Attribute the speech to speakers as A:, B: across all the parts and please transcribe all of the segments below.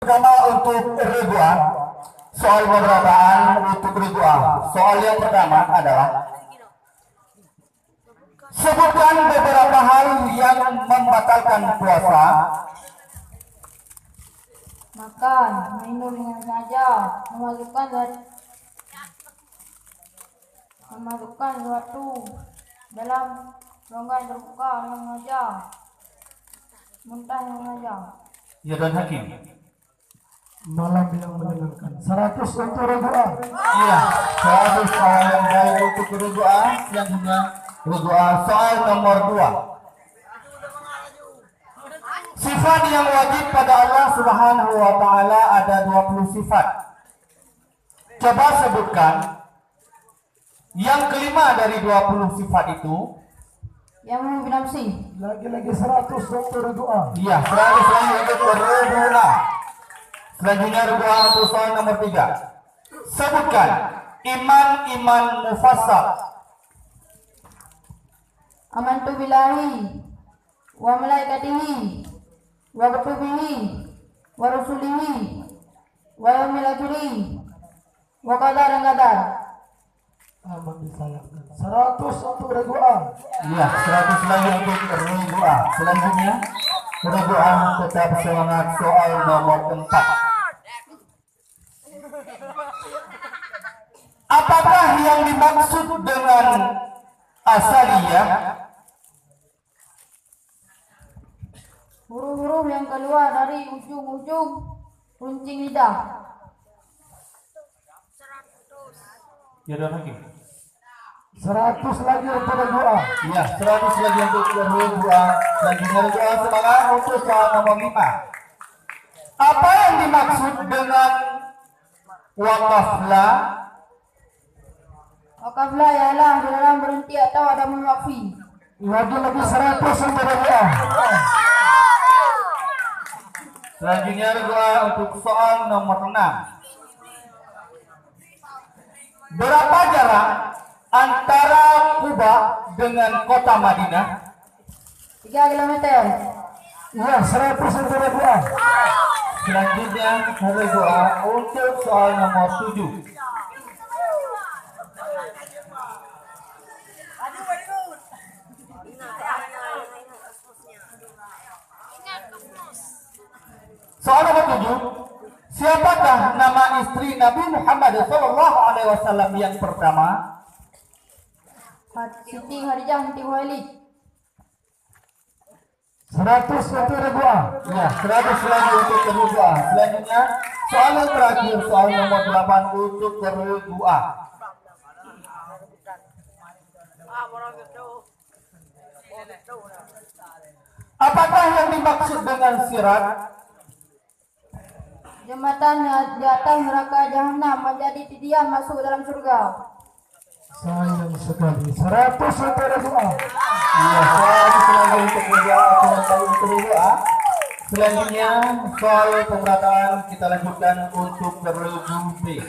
A: Pertama untuk ribuan, soal pemerataan untuk ribuan. Soal yang pertama adalah sebutkan beberapa hal yang membatalkan puasa.
B: Makan, minum dengan sengaja, memasukkan sesuatu dalam rongga yang terbuka dengan sengaja, muntah dengan sengaja.
A: Ya dan Hakim.
C: Malam yang menyenangkan. 100 untuk ribuan.
A: Iya, 100 soal yang baik untuk ribuan. Selanjutnya ribuan soal nomor 2. Sifat yang wajib pada Allah Subhanahu wa taala ada 20 sifat. Coba sebutkan yang kelima dari 20 sifat itu.
B: Yang memimpin nafsi.
C: Lagi-lagi 100 untuk ribuan.
A: Iya, 100 lagi untuk ribuan. Selanjutnya ribuan untuk soal nomor 3. Sebutkan iman mufassal.
B: Amantu billahi wa malaikatihi wa kutubihi wa rusulihi wa yaumil akhiri wa qadar dan qadar.
C: Aman disayangkan. 100 untuk ribuan.
A: Iya, 100 lagi untuk ribuan. Selanjutnya ribuan tetap semangat soal nomor 4. Apakah yang dimaksud dengan asaliyah?
B: Huruf-huruf yang keluar dari ujung-ujung runcing lidah.
A: Ya dan Hakim.
C: 100 lagi untuk ribuan.
A: Iya, 100 lagi untuk ribuan. Selanjutnya ribuan semangat untuk soal nomor 5. Apa yang dimaksud dengan wakaflah?
B: Wakaflah ialah di dalam berhenti atau ada menwakfi.
C: Lagi-lagi 100 untuk ribuan.
A: Selanjutnya ribuan untuk soal nomor 6. Berapa jarak antara Kuba dengan kota Madinah?
B: 3 kilometer.
C: Iya, 100 untuk ribuan.
A: Selanjutnya ribuan untuk soal nomor 7. Soal nomor 7. Siapakah nama istri Nabi Muhammad SAW yang pertama?
B: Siti Khadijah binti Khuwailid.
C: 100 untuk ribuan.
A: Ya, 100 lagi untuk ribuan. Selanjutnya soal yang terakhir, soal nomor 8 untuk ribuan. Apakah yang dimaksud dengan sirat?
B: Jembatan di atas neraka jahanam menjadi tidian masuk ke dalam surga.
C: Sayang sekali. 100 untuk ribuan.
A: Iya, soal lagi untuk ribuan. Selanjutnya soal pemerataan kita lanjutkan untuk ribuan B.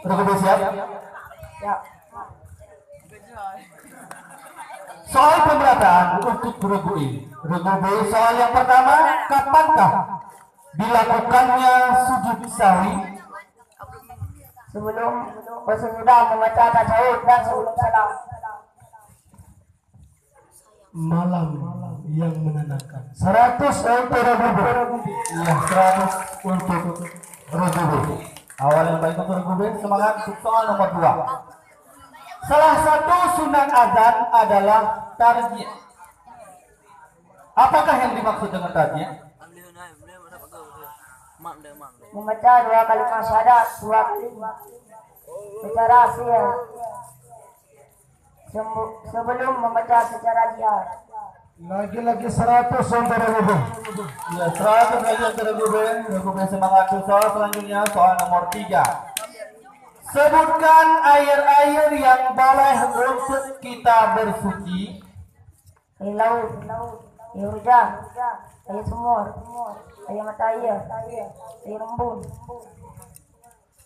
A: Sudah siap?
B: Ya.
A: Soal pemerataan untuk regu B. Soal yang pertama, kapankah dilakukannya sujud sahwi?
B: Sebelum sesudah membaca tasyahud dan sebelum salam.
C: Malam yang menenangkan. 100 untuk ribuan.
A: Iya, 100 untuk regu B. Awal yang baik untuk regu B, semangat untuk soal nomor 2. Salah satu sunat azan adalah tarjih. Apakah yang dimaksud dengan tarjih?
B: Membaca 2 kalimat syahadat, 2 kali secara asyik. sebelum membaca secara jihad.
C: Lagi-lagi 100 untuk Regu.
A: Ya, 100 lagi untuk Regu B semangat. Soal selanjutnya soal nomor 3. Sebutkan air-air yang boleh untuk kita bersuci.
B: Air laut, air hujan, air sumur, air mata air, air embun,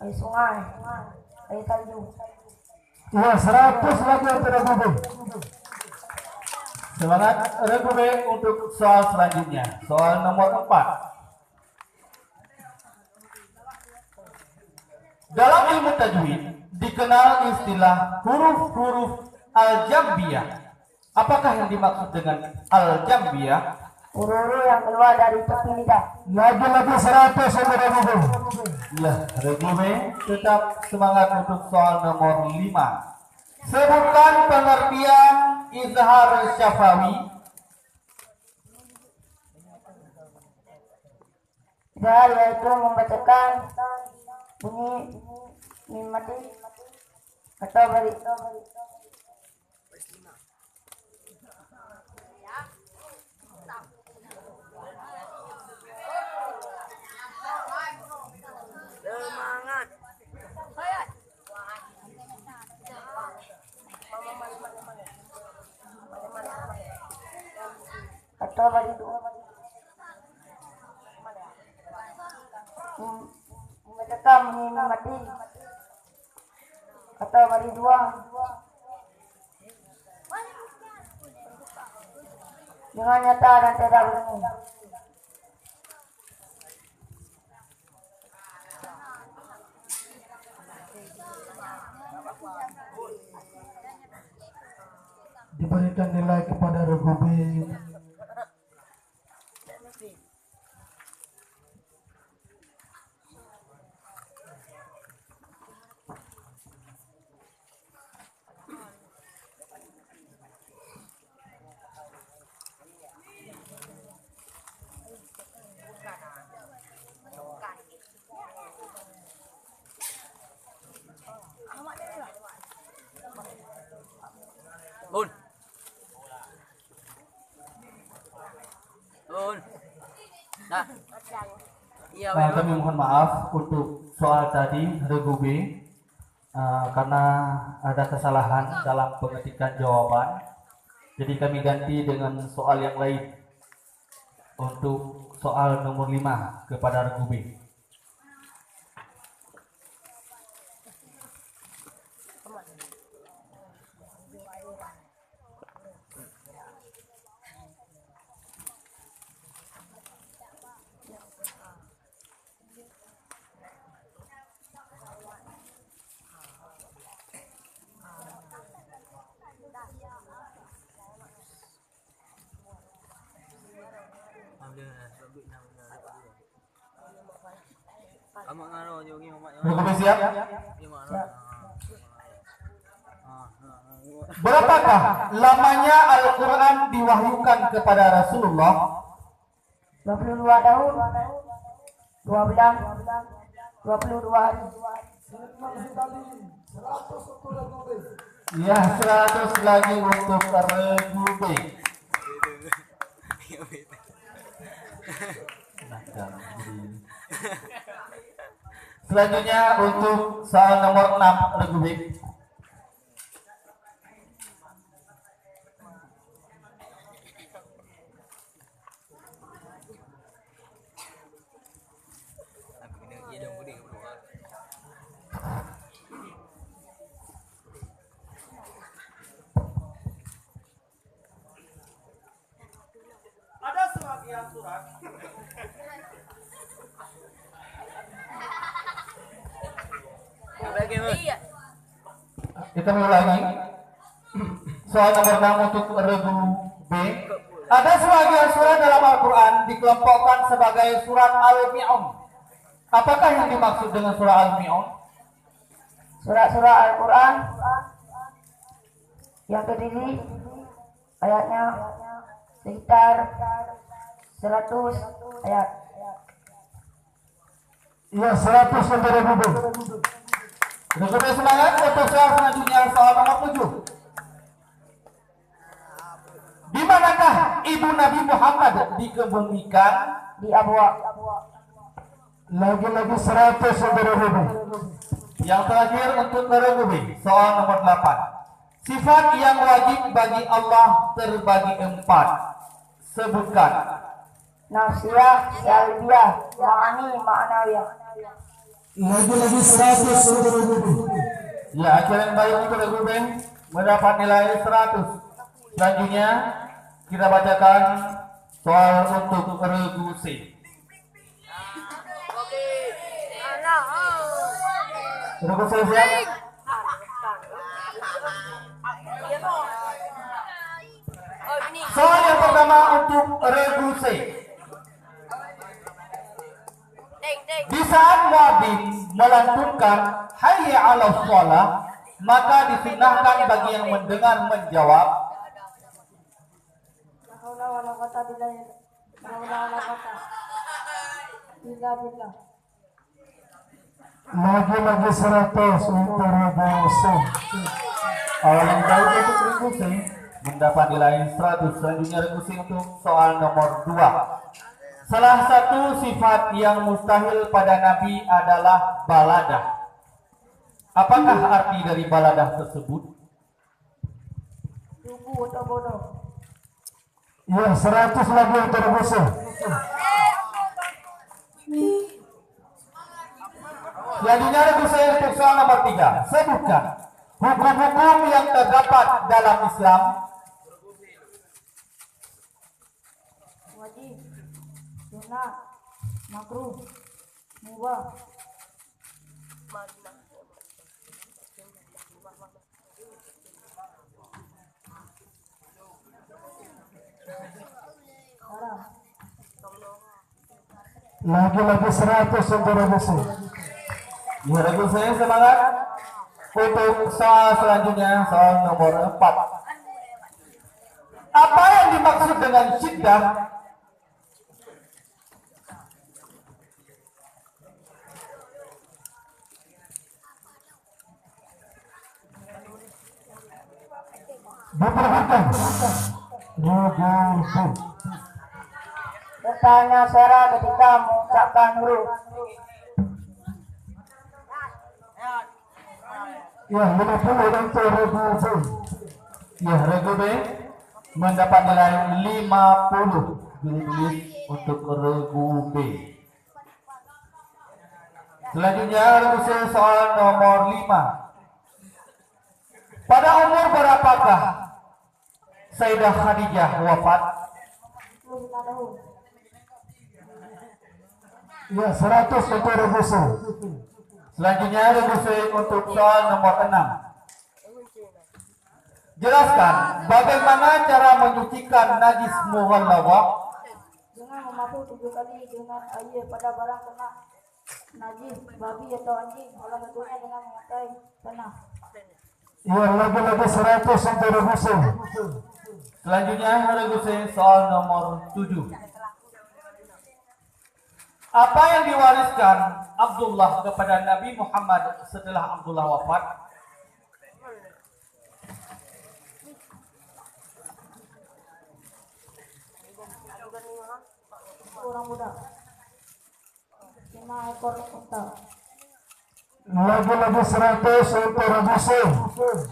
B: air sungai, air salju.
C: Ya, 100 lagi untuk Regu B.
A: Semangat Regu B untuk soal selanjutnya. Soal nomor 4. Dalam ilmu tajwid dikenal istilah huruf-huruf al-jambiyah. Apakah yang dimaksud dengan al-jambiyah?
B: Huruf yang keluar dari tepi lidah.
C: Lagi-lagi 100 untuk Regu B.
A: Ya, Regu B tetap semangat untuk soal nomor 5. Sebutkan pengertian izhar syafawi.
B: Izhar yaitu membacakan bunyi mim mati atau bari. Atau bari dua. Membacakan bunyi mim mati atau bari dua dengan nyata dan tidak berbunyi.
C: Diberikan nilai kepada Regu B.
D: Bun. Nah. Iya,
A: Kami mohon maaf untuk soal tadi Regu B karena ada kesalahan dalam pengetikan jawaban. Jadi kami ganti dengan soal yang lain untuk soal nomor 5 kepada Regu B. Regu B siap? Berapakah lamanya Al-Quran diwahyukan kepada Rasulullah?
B: 22 tahun, 2 bulan, 22 hari.
A: Ya, 100 lagi untuk Regu B. Selanjutnya untuk soal nomor 6 Regu B. Ada sebagian surat kita ulangi soal nomor 6 untuk Regu B. Ada sebagian surat dalam Al-Quran dikelompokkan sebagai surat Al-Mi'un. Apakah yang dimaksud dengan surah Al-Mi'un?
B: Surat-surat Al-Quran yang terdiri ayatnya sekitar 100 ayat.
C: Ya, 100 untuk Regu B.
A: Regu B semangat untuk soal selanjutnya soal nomor 7. Muhammad dikebumikan
B: di abwa.
C: Lagi-lagi 100 saudara Ruby.
A: Yang terakhir untuk Regubi, soal nomor 8. Sifat yang wajib bagi Allah terbagi 4. Sebutkan.
B: Nafsiyah, salbiyah, ma'ani, ma'nawiyah.
C: Lagi-lagi 100 saudara Ruby.
A: Ya, acara yang baik untuk Regubi mendapat nilai 100. Selanjutnya kita bacakan soal untuk Regu C. Regu C siap? Soal yang pertama untuk Regu C. Di saat muadzin melantunkan hayya 'alas shalah, maka disunahkan bagi yang mendengar menjawab
B: La haula wala quwwata billah.
C: Lagi-lagi 100 untuk Regu C.
A: awal yang baik untuk Regu C mendapat nilai 100. Selanjutnya Regu C untuk soal nomor 2. Salah satu sifat yang mustahil pada Nabi adalah baladah. Apakah arti dari baladah tersebut?
B: Lugu atau bodoh.
C: Ya, 100 lagi untuk Regu C.
A: Selanjutnya Regu C untuk soal nomor 3. Sebutkan hukum-hukum yang terdapat dalam Islam.
B: Wajib, sunnah, makruh, mubah. Haram.
C: Lagi-lagi 100 untuk Regu C.
A: Ya, Regu C semangat. Untuk soal selanjutnya, soal nomor 4. Apa yang dimaksud dengan syiddah?
C: Diperhatikan. Regu C.
B: Bertanya Sarah ketika mengucapkan huruf.
C: Ya, 50 untuk Regu C.
A: Ya, Regu B mendapat nilai 50. Ditulis untuk Regu B. Selanjutnya Regu C soal nomor 5. Pada umur berapakah Sayyidah Khadijah wafat?
B: 25 tahun.
C: Ya, 100 untuk Regu C.
A: Selanjutnya Regu C untuk soal nomor 6. Jelaskan bagaimana cara menyucikan najis mughallazah.
B: Dengan memakai 7 kali dengan air pada barang kena najis babi atau anjing. Salah satunya dengan memakai tanah.
C: Ya, lagi-lagi 100 untuk Regu C.
A: Selanjutnya Regu C soal nomor 7. Apa yang diwariskan Abdullah kepada Nabi Muhammad setelah Abdullah wafat?
B: Orang muda. 5 ekor unta.
C: Lagi-lagi 100 untuk Regu C.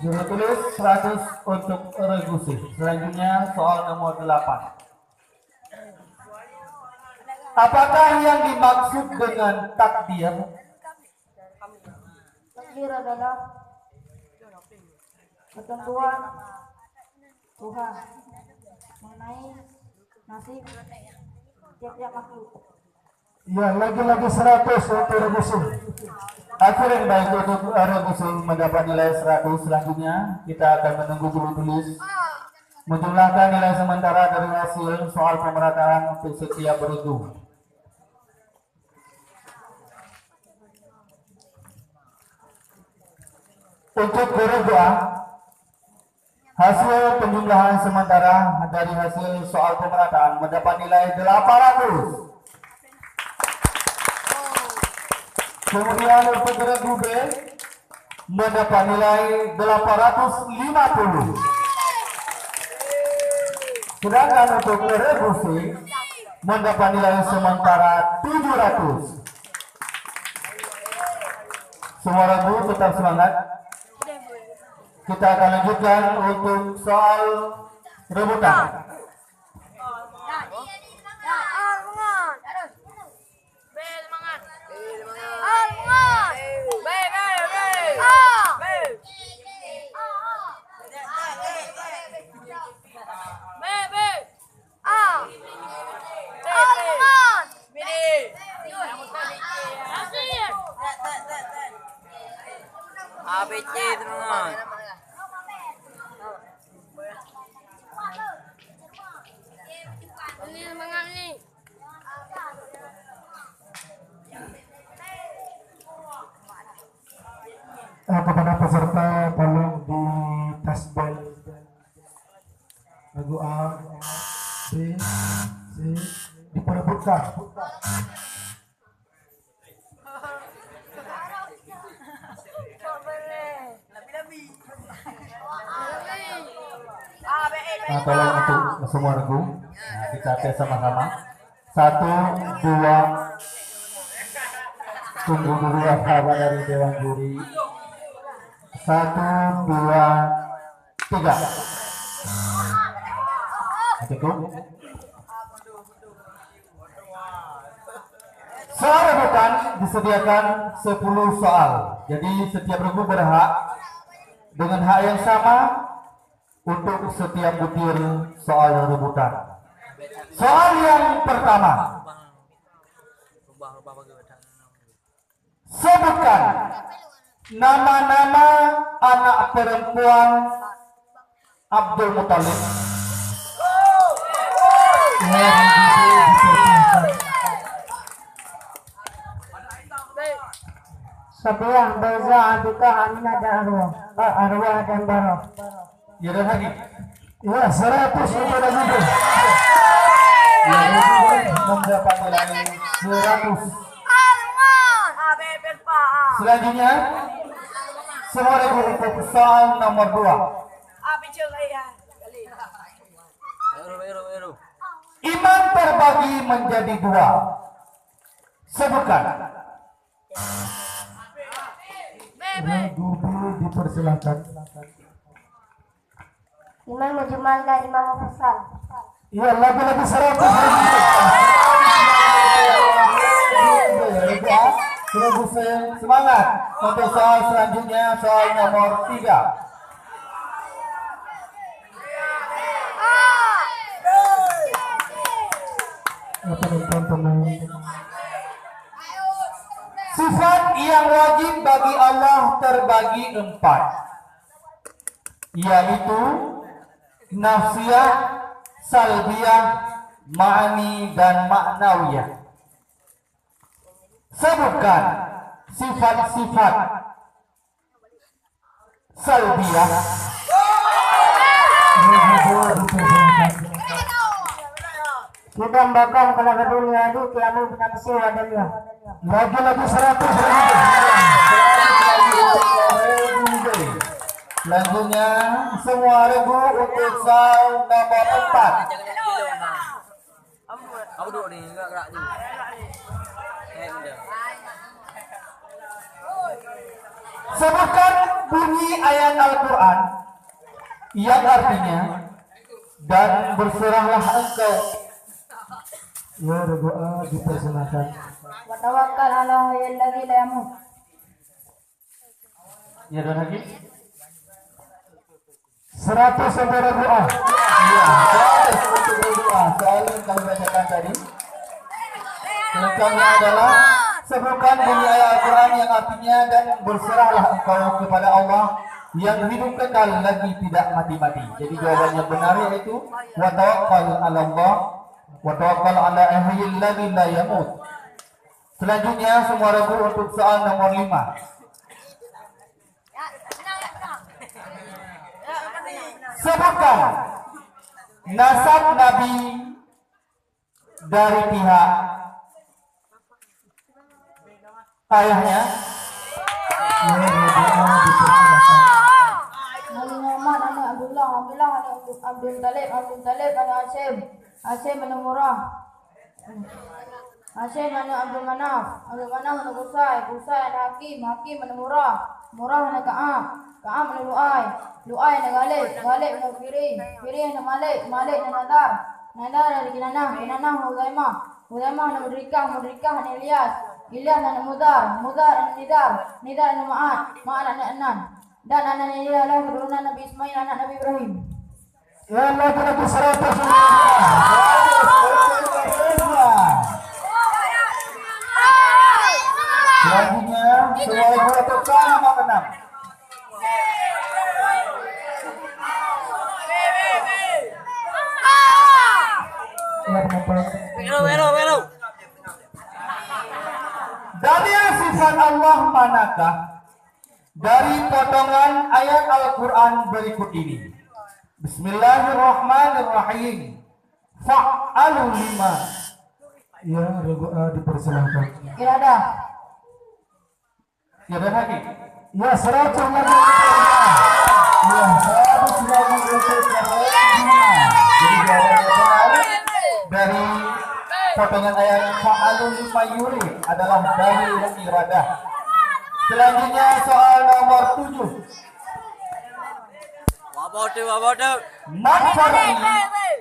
A: Juru tulis 100 untuk Regu C. Selanjutnya soal nomor 8. Apakah yang dimaksud dengan takdir?
B: Takdir adalah ketentuan Tuhan mengenai nasib tiap-tiap makhluk.
C: Ya, lagi-lagi 100 untuk Regu C.
A: Akhir yang baik untuk Regu C mendapat nilai 100. Selanjutnya kita akan menunggu juru tulis menjumlahkan nilai sementara dari hasil soal pemerataan untuk setiap regu. Untuk regu A, hasil penjumlahan sementara dari hasil soal pemerataan mendapat nilai 800. Kemudian untuk regu B mendapat nilai 850. Sedangkan untuk rebusi mendapat nilai sementara 700. Semua ragu tetap semangat. Kita akan lanjutkan untuk soal rebutan.
D: ABC teman. Ini semangat nih.
C: Kepada peserta tolong di tes bel lagu A, B, C diperebutkan.
A: Nah, tolong untuk semua regu. Nah, kita tes sama-sama. 1, 2. Tunggu dulu ya kabar dari Dewan Juri. 1, 2, 3. Cukup. Soal rebutan disediakan 10 soal. Jadi setiap regu berhak dengan hak yang sama untuk setiap butir soal rebutan. Soal yang pertama. Sebutkan nama-nama anak perempuan Abdul Muthalib.
C: Sabiah, Beza, Abika, Aminah, dan Arwah. Arwah dan Barok.
A: Ya dan lagi.
C: Ya, 100 kepada Gubernur.
A: Mendapat nilai 100. Selanjutnya semua regu untuk soal nomor 2. Iman terbagi menjadi 2. Sebutkan.
C: Gubernur dipersilakan.
B: Imam Mujmal dan Imam Mufassal.
C: Ya, lagi-lagi 100.
A: Regu semangat untuk soal selanjutnya, soal nomor 3. Sifat yang wajib bagi Allah terbagi 4, yaitu nafsiyah, salbiyah, ma'ani, dan ma'nawiyah. Sebutkan sifat-sifat salbiyah.
C: Kita bakal kalau ke dunia itu kiamu binafsi wadanya. Lagi-lagi 100.
A: Selanjutnya semua regu untuk soal nomor 4.
D: Aku duduk nih, enggak gerak dulu. Udah.
A: Sebutkan bunyi ayat Al-Quran yang artinya dan berserahlah engkau.
C: Ya, regu A dipersilakan.
B: Wa tawakkal ala hayyil ladzi la yamut.
A: Ya dan lagi.
C: 100 sampai regu A.
A: Iya, untuk regu A. Soal yang kami bacakan tadi. Lengkapnya adalah sebutkan bunyi ayat Al-Quran yang artinya dan berserahlah engkau kepada Allah yang hidup kekal lagi tidak mati-mati. Jadi jawabannya benar yaitu wa tawakkal 'ala Allah wa tawakkal 'ala hayyil ladzi la yamut. Selanjutnya semua regu untuk soal nomor 5. Sebutkan nasab Nabi dari pihak ayahnya.
C: Ya, regu A dipersilakan.
B: Nabi Muhammad ane Abdullah ane Abdul Talib ane Hashim ane Murrah, Hashim ane Abdul Manaf ane Qusay ane Hakim ane Murrah ane Ka'ab ane Lu'ay ane Ghalib ane Firi ane Malik ane Nadar ane Kinanah Huzaimah ane Mudrikah ane Ilyas ane Mudar ane Nidar ane Ma'ad ane Anan, dan anak ini adalah keturunan Nabi Ismail anak Nabi Ibrahim.
A: Ya Allah, kita 100. Selanjutnya, suara gua tekan nama keenam.
D: Belo.
A: Dari sifat Allah manakah? Dari potongan ayat Al-Quran berikut ini. Bismillahirrahmanirrahim. Fa'alu lima. Ya, dipersilahkan.
B: Tidak ada.
A: Ya, ada lagi. Ya, 100 lagi. Ya, 100 lagi. Jadi jawaban benar dari potongan ayat fa'alu lima yuri adalah dari iradah. Selanjutnya soal nomor 7.
D: Wabodo.
A: Mat syar'i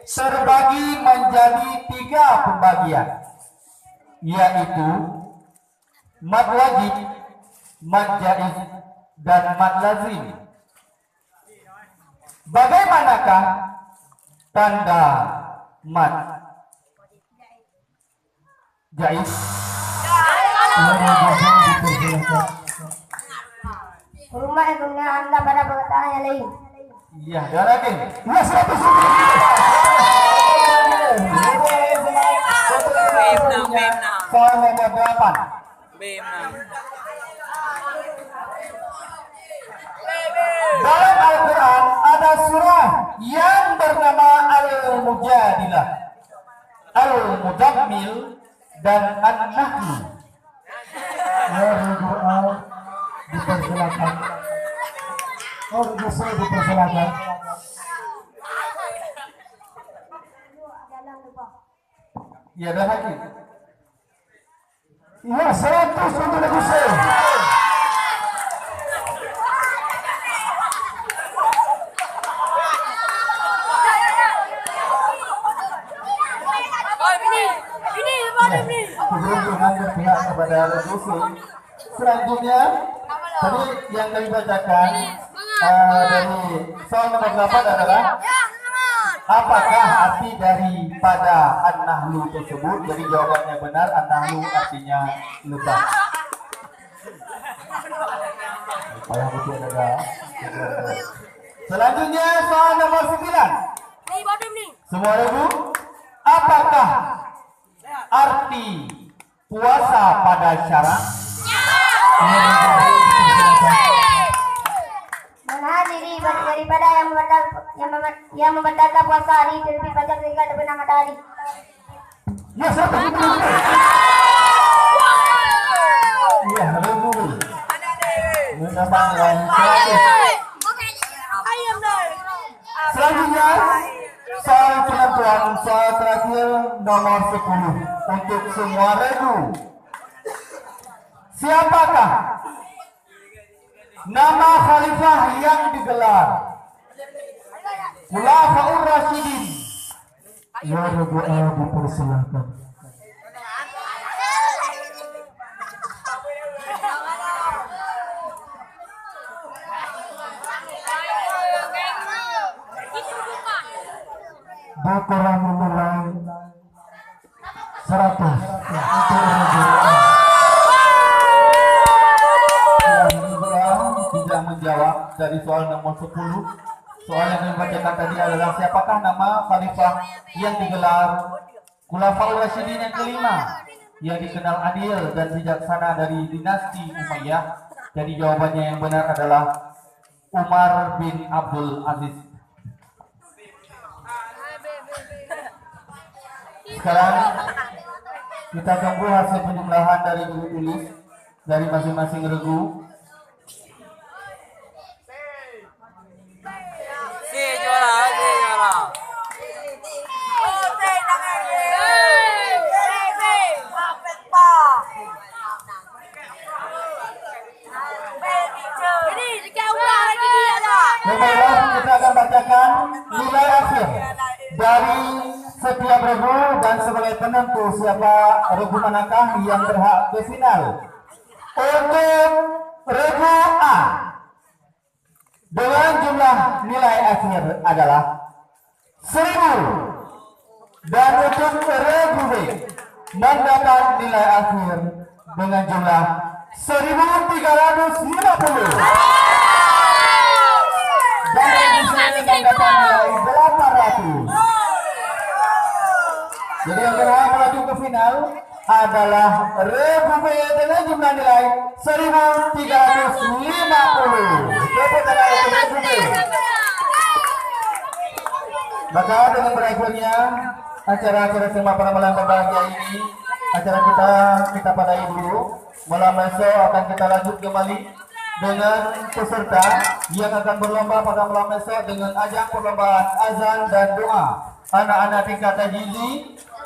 A: terbagi menjadi 3 pembagian, yaitu mat wajib, mat jaiz, dan mat lazim. Bagaimanakah tanda mat jaiz?
C: Rumah yang anda pada perkataan yang lain.
A: Iya, dan lagi. Ya, 100. Soal nomor 8. Dalam Al-Quran ada surah yang bernama Al-Mujadilah, Al-Mudammil, dan An-Nahl. Dipersilakan. Dipersilakan. Ya, ada lagi. Ya, 100 untuk Nabi Syekh. Keberuntungan berpihak kepada Rasul. Selanjutnya, tadi yang kami bacakan dari soal nomor 8 adalah apakah arti daripada An-Nahlu tersebut? Jadi jawabannya benar, An-Nahlu artinya lebah. Selanjutnya soal nomor 9. Semua ibu, apakah arti puasa pada syarak?
C: Menahan diri daripada yang membatalkan puasa hari Idul Fitri sehingga terbenam matahari.
A: Ya, 100. Iya, dulu. Memang lain 100. Selanjutnya soal penentuan, soal terakhir nomor 10 untuk semua regu. Siapakah nama khalifah yang digelar Khulafaur Rasyidin? Ya, regu dipersilakan. Kurang menilai 100 tidak menjawab dari soal nomor 10. Soal yang dibacakan tadi adalah siapakah nama khalifah yang digelar Khulafaur Rasyidin yang kelima, yang dikenal adil dan bijaksana dari dinasti Umayyah? Jadi jawabannya yang benar adalah Umar bin Abdul Aziz. Sekarang kita tunggu hasil penjumlahan dari guru tulis dari masing-masing regu. kita akan bacakan nilai akhir dari setiap regu dan sebagai penentu siapa regu manakah yang berhak ke final. Untuk regu A dengan jumlah nilai akhir adalah 1000, dan untuk regu B mendapat nilai akhir dengan jumlah 1350, dan regu C mendapat nilai 800. Jadi yang berhak melaju ke final adalah regu B dengan jumlah nilai 1350. Tepuk tangan untuk regu B. Maka dengan berakhirnya acara-acara Sema para Malam berbahagia ini, acara kita padai dulu. Malam esok akan kita lanjut kembali dengan peserta yang akan berlomba pada malam esok dengan ajang perlombaan azan dan doa. Anak-anak tingkat tajwid